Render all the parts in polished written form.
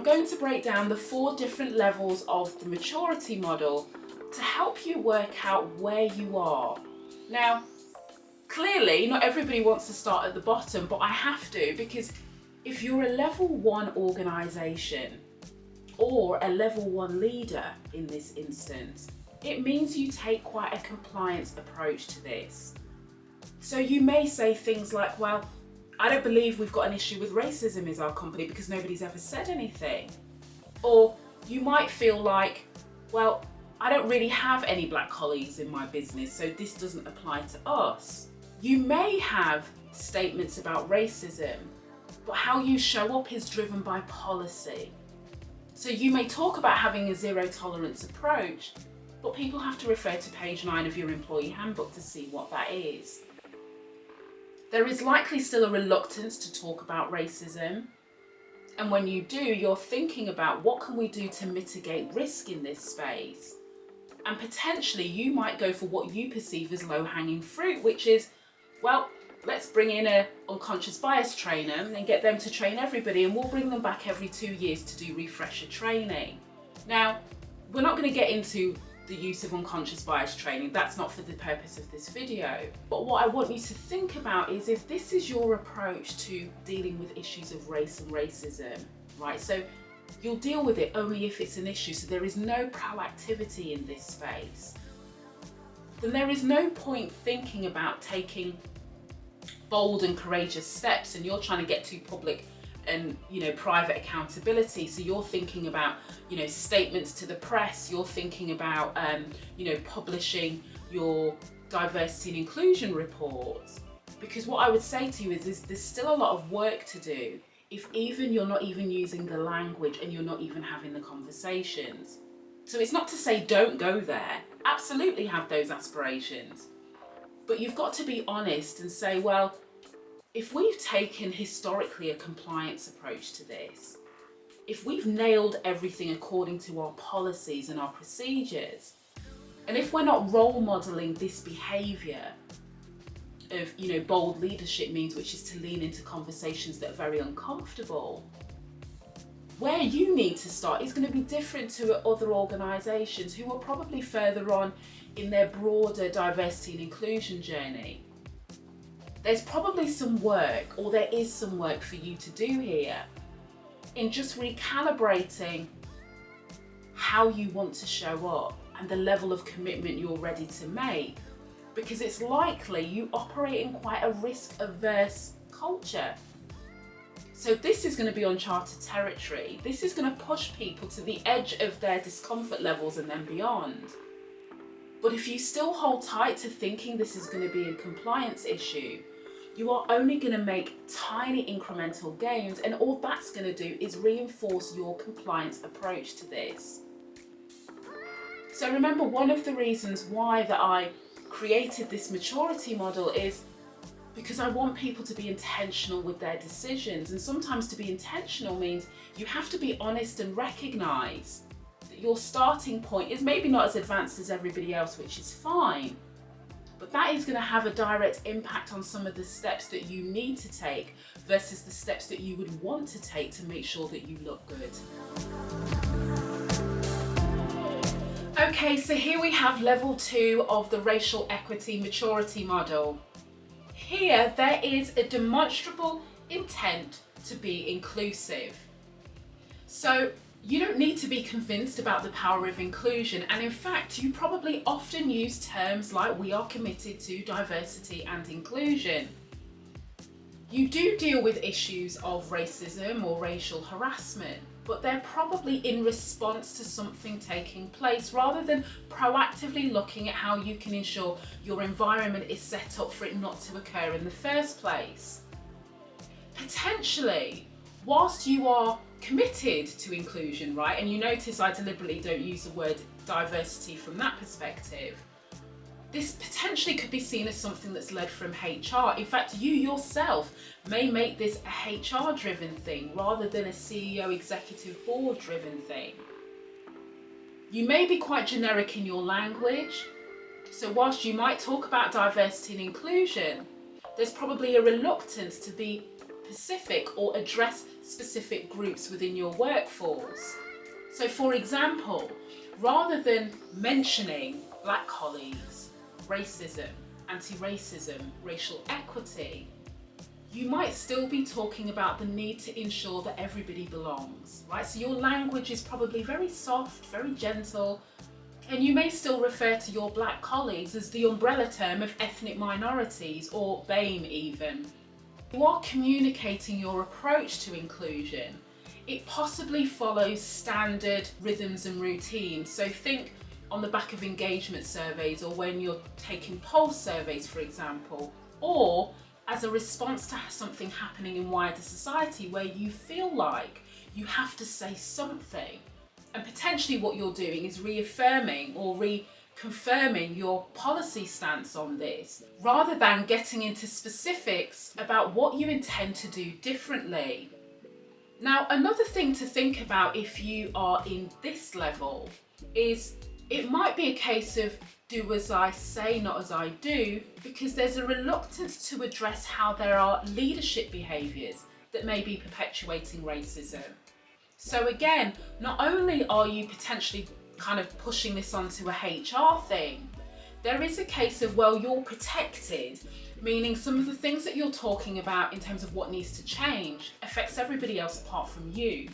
going to break down the 4 different levels of the maturity model to help you work out where you are. Now, clearly, not everybody wants to start at the bottom, but I have to, because if you're a level 1 organisation or a level 1 leader in this instance, it means you take quite a compliance approach to this. So you may say things like, well, I don't believe we've got an issue with racism as our company because nobody's ever said anything. Or you might feel like, well, I don't really have any black colleagues in my business, so this doesn't apply to us. You may have statements about racism, but how you show up is driven by policy. So you may talk about having a zero tolerance approach, but people have to refer to page 9 of your employee handbook to see what that is. There is likely still a reluctance to talk about racism. And when you do, you're thinking about what can we do to mitigate risk in this space? And potentially you might go for what you perceive as low-hanging fruit, which is, well, let's bring in an unconscious bias trainer and get them to train everybody, and we'll bring them back every 2 years to do refresher training. Now, we're not going to get into the use of unconscious bias training. That's not for the purpose of this video. But what I want you to think about is if this is your approach to dealing with issues of race and racism, right? So you'll deal with it only if it's an issue. So there is no proactivity in this space. Then there is no point thinking about taking bold and courageous steps, and you're trying to get to public and private accountability. So you're thinking about statements to the press, you're thinking about publishing your diversity and inclusion reports, because what I would say to you is there's still a lot of work to do if even you're not even using the language and you're not even having the conversations. So it's not to say don't go there, absolutely have those aspirations, but you've got to be honest and say, well, if we've taken historically a compliance approach to this, if we've nailed everything according to our policies and our procedures, and if we're not role modelling this behaviour of, bold leadership means, which is to lean into conversations that are very uncomfortable, where you need to start is going to be different to other organisations who are probably further on in their broader diversity and inclusion journey. There's probably some work, or there is some work for you to do here in just recalibrating how you want to show up and the level of commitment you're ready to make, because it's likely you operate in quite a risk-averse culture. So this is going to be uncharted territory. This is going to push people to the edge of their discomfort levels and then beyond. But if you still hold tight to thinking this is going to be a compliance issue, you are only going to make tiny incremental gains, and all that's going to do is reinforce your compliance approach to this. So remember, one of the reasons why that I created this maturity model is because I want people to be intentional with their decisions, and sometimes to be intentional means you have to be honest and recognise that your starting point is maybe not as advanced as everybody else, which is fine. But that is going to have a direct impact on some of the steps that you need to take versus the steps that you would want to take to make sure that you look good. Okay, so here we have level 2 of the racial equity maturity model. Here, there is a demonstrable intent to be inclusive. So you don't need to be convinced about the power of inclusion, and in fact, you probably often use terms like "we are committed to diversity and inclusion." You do deal with issues of racism or racial harassment, but they're probably in response to something taking place rather than proactively looking at how you can ensure your environment is set up for it not to occur in the first place. Potentially, whilst you are committed to inclusion, right, and you notice I deliberately don't use the word diversity from that perspective, this potentially could be seen as something that's led from HR. In fact, you yourself may make this a HR-driven thing rather than a CEO executive board-driven thing. You may be quite generic in your language, so whilst you might talk about diversity and inclusion, there's probably a reluctance to be specific or address specific groups within your workforce. So for example, rather than mentioning black colleagues, racism, anti-racism, racial equity, you might still be talking about the need to ensure that everybody belongs, right? So your language is probably very soft, very gentle, and you may still refer to your black colleagues as the umbrella term of ethnic minorities, or BAME even. You are communicating your approach to inclusion. It possibly follows standard rhythms and routines. So think on the back of engagement surveys, or when you're taking pulse surveys, for example, or as a response to something happening in wider society where you feel like you have to say something. And potentially what you're doing is reaffirming or reconfirming your policy stance on this, rather than getting into specifics about what you intend to do differently. Now, another thing to think about if you are in this level is it might be a case of do as I say, not as I do, because there's a reluctance to address how there are leadership behaviours that may be perpetuating racism. So again, not only are you potentially kind of pushing this onto a HR thing, there is a case of, well, you're protected, meaning some of the things that you're talking about in terms of what needs to change affects everybody else apart from you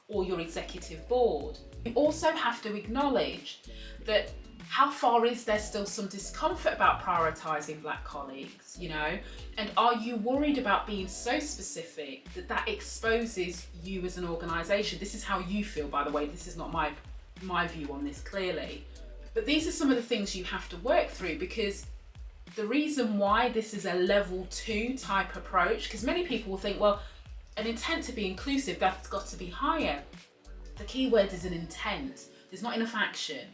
or your executive board. You also have to acknowledge that how far is there still some discomfort about prioritising black colleagues, you know? And are you worried about being so specific that that exposes you as an organisation? This is how you feel, by the way. This is not my view on this, clearly. But these are some of the things you have to work through, because the reason why this is a level 2 type approach, because many people will think, well, an intent to be inclusive, that's got to be higher. The key word is an intent. There's not enough action.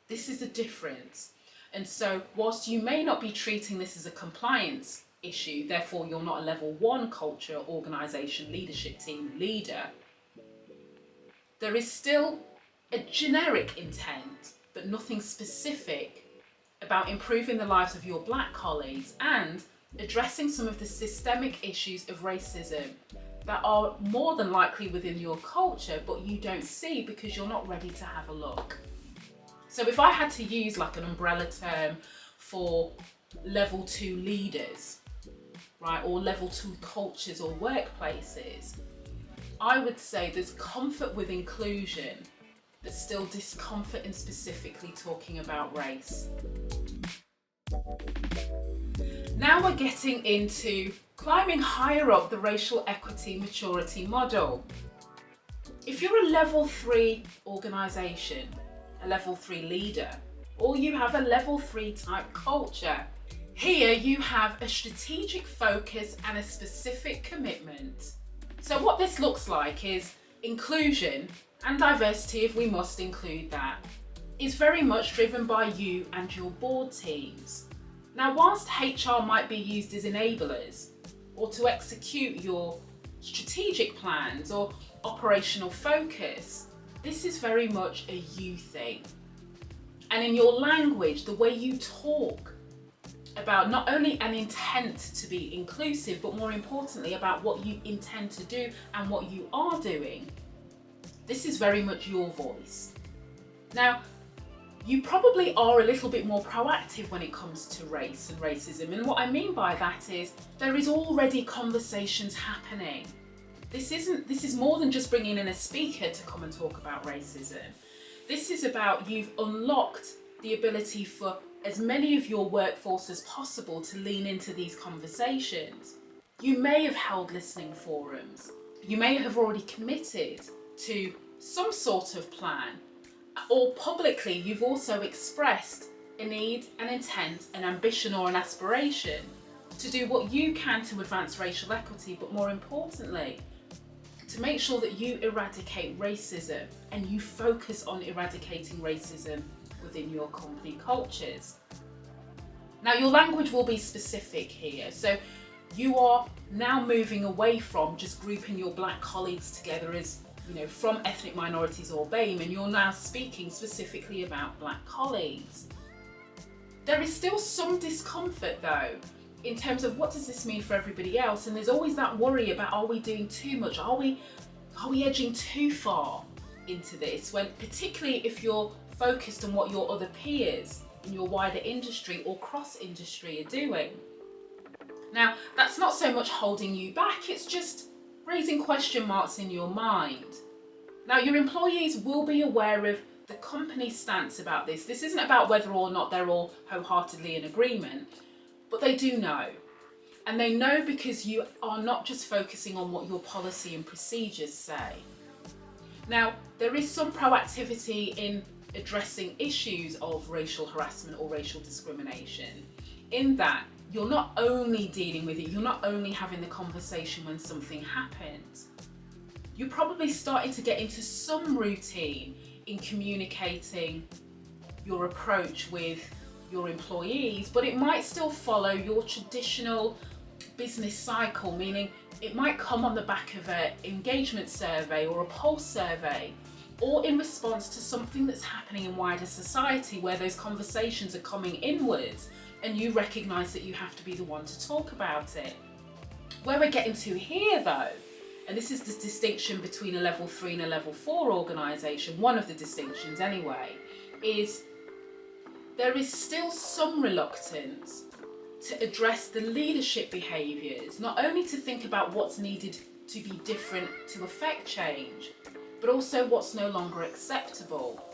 This is the difference. And so whilst you may not be treating this as a compliance issue, therefore you're not a level 1 culture, organisation, leadership team leader, there is still a generic intent, but nothing specific about improving the lives of your black colleagues and addressing some of the systemic issues of racism that are more than likely within your culture, but you don't see because you're not ready to have a look. So if I had to use like an umbrella term for level 2 leaders, right, or level 2 cultures or workplaces, I would say there's comfort with inclusion, but still discomfort in specifically talking about race. Now we're getting into climbing higher up the racial equity maturity model. If you're a level 3 organisation, a level 3 leader, or you have a level 3 type culture, here you have a strategic focus and a specific commitment. So what this looks like is inclusion and diversity, if we must include that, is very much driven by you and your board teams. Now, whilst HR might be used as enablers or to execute your strategic plans or operational focus, this is very much a you thing. And in your language, the way you talk about not only an intent to be inclusive, but more importantly about what you intend to do and what you are doing, this is very much your voice. Now, you probably are a little bit more proactive when it comes to race and racism. And what I mean by that is there is already conversations happening. This is more than just bringing in a speaker to come and talk about racism. This is about you've unlocked the ability for as many of your workforce as possible to lean into these conversations. You may have held listening forums. You may have already committed to some sort of plan, or publicly you've also expressed a need, an intent, an ambition or an aspiration to do what you can to advance racial equity, but more importantly, to make sure that you eradicate racism and you focus on eradicating racism within your company cultures. Now, your language will be specific here. So you are now moving away from just grouping your black colleagues together as, from ethnic minorities or BAME, and you're now speaking specifically about black colleagues. There is still some discomfort though in terms of what does this mean for everybody else, and there's always that worry about, are we doing too much? Are we edging too far into this, when particularly if you're focused on what your other peers in your wider industry or cross industry are doing. Now, that's not so much holding you back, it's just raising question marks in your mind. Now, your employees will be aware of the company's stance about this. This isn't about whether or not they're all wholeheartedly in agreement, but they do know. And they know because you are not just focusing on what your policy and procedures say. Now, there is some proactivity in addressing issues of racial harassment or racial discrimination, in that you're not only dealing with it, you're not only having the conversation when something happens. You're probably starting to get into some routine in communicating your approach with your employees, but it might still follow your traditional business cycle, meaning it might come on the back of an engagement survey or a pulse survey, or in response to something that's happening in wider society where those conversations are coming inwards and you recognise that you have to be the one to talk about it. Where we're getting to here though, and this is the distinction between a level 3 and a level 4 organisation, one of the distinctions anyway, is there is still some reluctance to address the leadership behaviours, not only to think about what's needed to be different to affect change, but also what's no longer acceptable.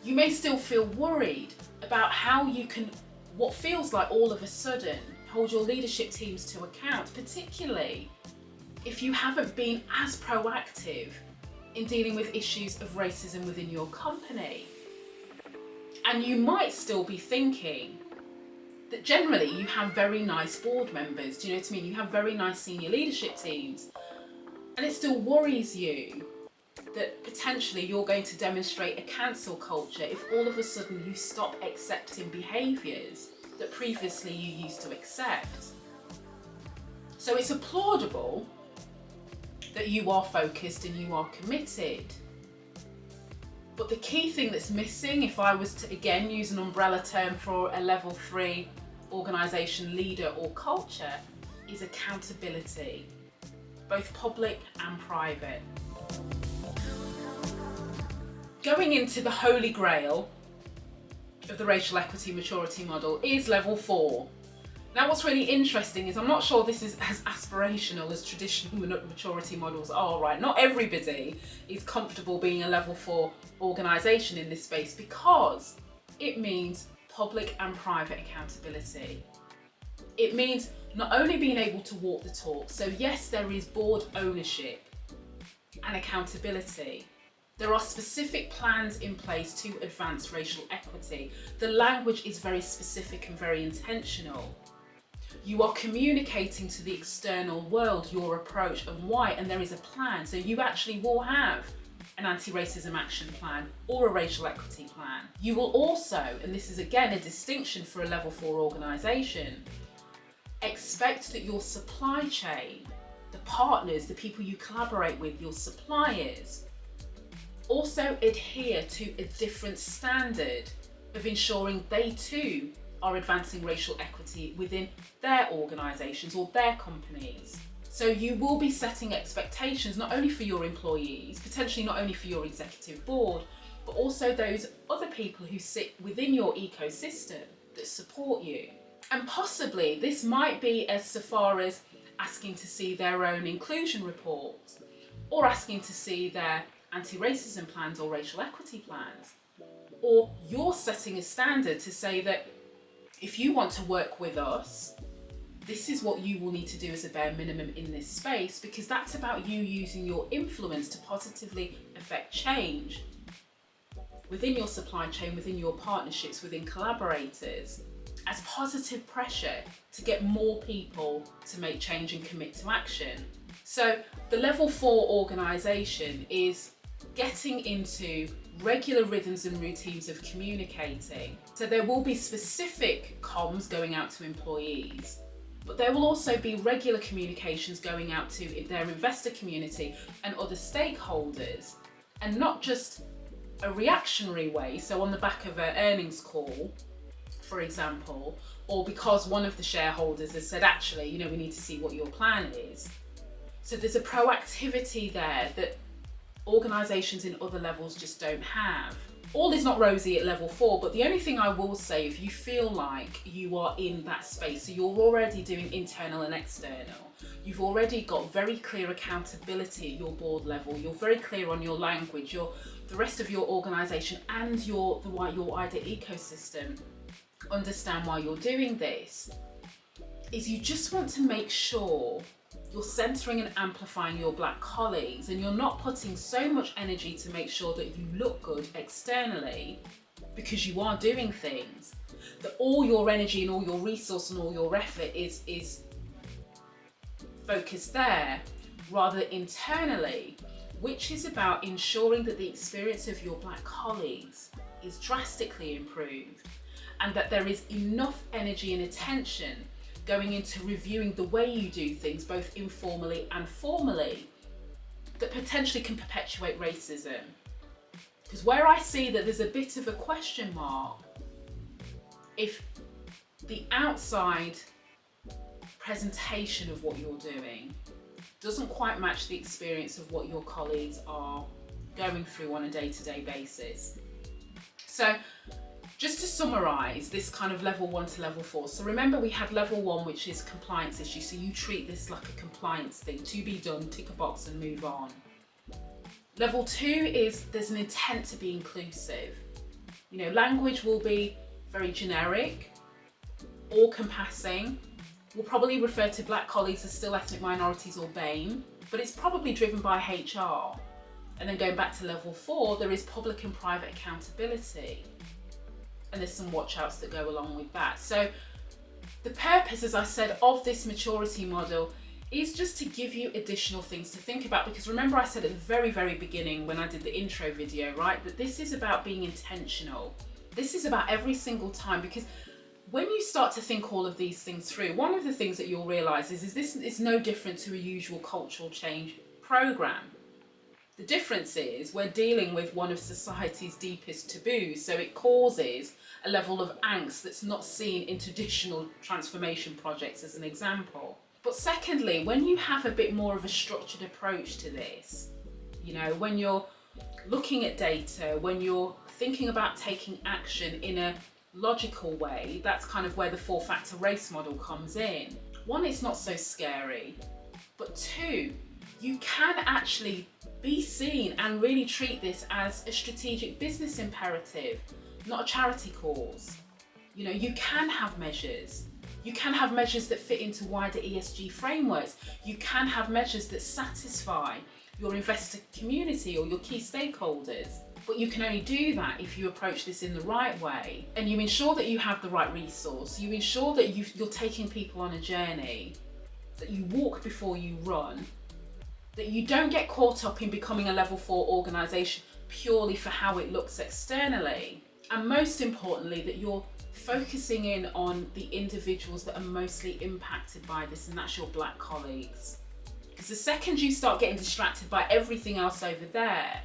You may still feel worried about how you can, what feels like all of a sudden, hold your leadership teams to account, particularly if you haven't been as proactive in dealing with issues of racism within your company. And you might still be thinking that generally you have very nice board members, do you know what I mean? You have very nice senior leadership teams, and it still worries you that potentially you're going to demonstrate a cancel culture if all of a sudden you stop accepting behaviours that previously you used to accept. So it's applaudable that you are focused and you are committed. But the key thing that's missing, if I was to again use an umbrella term for a level 3 organisation leader or culture, is accountability, both public and private. Going into the holy grail of the racial equity maturity model is level 4. Now, what's really interesting is I'm not sure this is as aspirational as traditional maturity models are, right? Not everybody is comfortable being a level 4 organisation in this space because it means public and private accountability. It means not only being able to walk the talk, so yes, there is board ownership and accountability. There are specific plans in place to advance racial equity. The language is very specific and very intentional. You are communicating to the external world your approach and why, and there is a plan. So you actually will have an anti-racism action plan or a racial equity plan. You will also, and this is again a distinction for a level 4 organisation, expect that your supply chain, the partners, the people you collaborate with, your suppliers, also adhere to a different standard of ensuring they too are advancing racial equity within their organisations or their companies. So you will be setting expectations not only for your employees, potentially not only for your executive board, but also those other people who sit within your ecosystem that support you. And possibly this might be as so far as asking to see their own inclusion reports or asking to see their anti-racism plans or racial equity plans. Or you're setting a standard to say that if you want to work with us, this is what you will need to do as a bare minimum in this space, because that's about you using your influence to positively affect change within your supply chain, within your partnerships, within collaborators, as positive pressure to get more people to make change and commit to action. So the level 4 organisation is getting into regular rhythms and routines of communicating. So there will be specific comms going out to employees, but there will also be regular communications going out to their investor community and other stakeholders, and not just a reactionary way, so on the back of an earnings call, for example, or because one of the shareholders has said, actually, you know, we need to see what your plan is. So there's a proactivity there that organisations in other levels just don't have. All is not rosy at level 4, but the only thing I will say, if you feel like you are in that space, so you're already doing internal and external, you've already got very clear accountability at your board level, you're very clear on your language, the rest of your organisation and your wider ecosystem understand why you're doing this, is you just want to make sure you're centering and amplifying your Black colleagues, and you're not putting so much energy to make sure that you look good externally, because you are doing things, that all your energy and all your resource and all your effort is focused there, rather internally, which is about ensuring that the experience of your Black colleagues is drastically improved, and that there is enough energy and attention going into reviewing the way you do things, both informally and formally, that potentially can perpetuate racism. Because where I see that there's a bit of a question mark, if the outside presentation of what you're doing doesn't quite match the experience of what your colleagues are going through on a day-to-day basis. So just to summarise this kind of level 1 to level 4. So remember, we had level 1, which is compliance issue. So you treat this like a compliance thing, to be done, tick a box and move on. Level 2 is there's an intent to be inclusive. You know, language will be very generic, all-compassing. We'll probably refer to Black colleagues as still ethnic minorities or BAME, but it's probably driven by HR. And then going back to level 4, there is public and private accountability. And there's some watch outs that go along with that. So the purpose, as I said, of this maturity model is just to give you additional things to think about, because remember I said at the very, very beginning when I did the intro video, right, that this is about being intentional. This is about every single time, because when you start to think all of these things through, one of the things that you'll realise is this is no different to a usual cultural change programme. The difference is we're dealing with one of society's deepest taboos, so it causes a level of angst that's not seen in traditional transformation projects, as an example. But secondly, when you have a bit more of a structured approach to this, you know, when you're looking at data, when you're thinking about taking action in a logical way, that's kind of where the 4-factor race model comes in. 1, it's not so scary, but 2, you can actually be seen and really treat this as a strategic business imperative, not a charity cause. You know, you can have measures. You can have measures that fit into wider ESG frameworks. You can have measures that satisfy your investor community or your key stakeholders. But you can only do that if you approach this in the right way, and you ensure that you have the right resource. You ensure that you're taking people on a journey, that you walk before you run, that you don't get caught up in becoming a level 4 organisation purely for how it looks externally. And most importantly, that you're focusing in on the individuals that are mostly impacted by this, and that's your Black colleagues. Because the second you start getting distracted by everything else over there,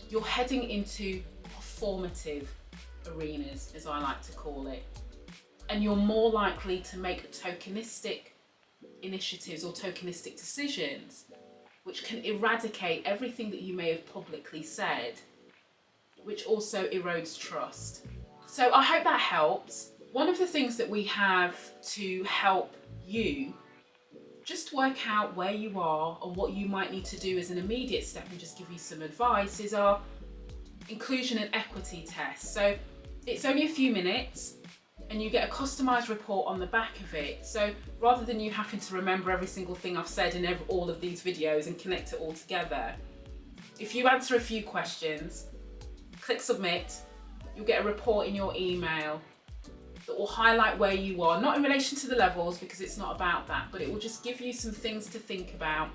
you're heading into performative arenas, as I like to call it. And you're more likely to make tokenistic initiatives or tokenistic decisions, which can eradicate everything that you may have publicly said, which also erodes trust. So I hope that helps. One of the things that we have to help you just work out where you are and what you might need to do as an immediate step, and just give you some advice, is our inclusion and equity test. So it's only a few minutes and you get a customised report on the back of it. So rather than you having to remember every single thing I've said in all of these videos and connect it all together, if you answer a few questions, click submit, you'll get a report in your email that will highlight where you are, not in relation to the levels because it's not about that, but it will just give you some things to think about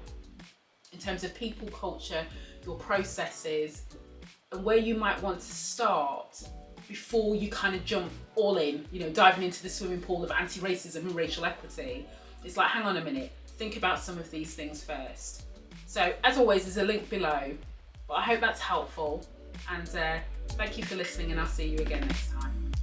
in terms of people, culture, your processes, and where you might want to start before you kind of jump all in, you know, diving into the swimming pool of anti-racism and racial equity. It's like, hang on a minute, think about some of these things first. So as always, there's a link below, but I hope that's helpful, and thank you for listening, and I'll see you again next time.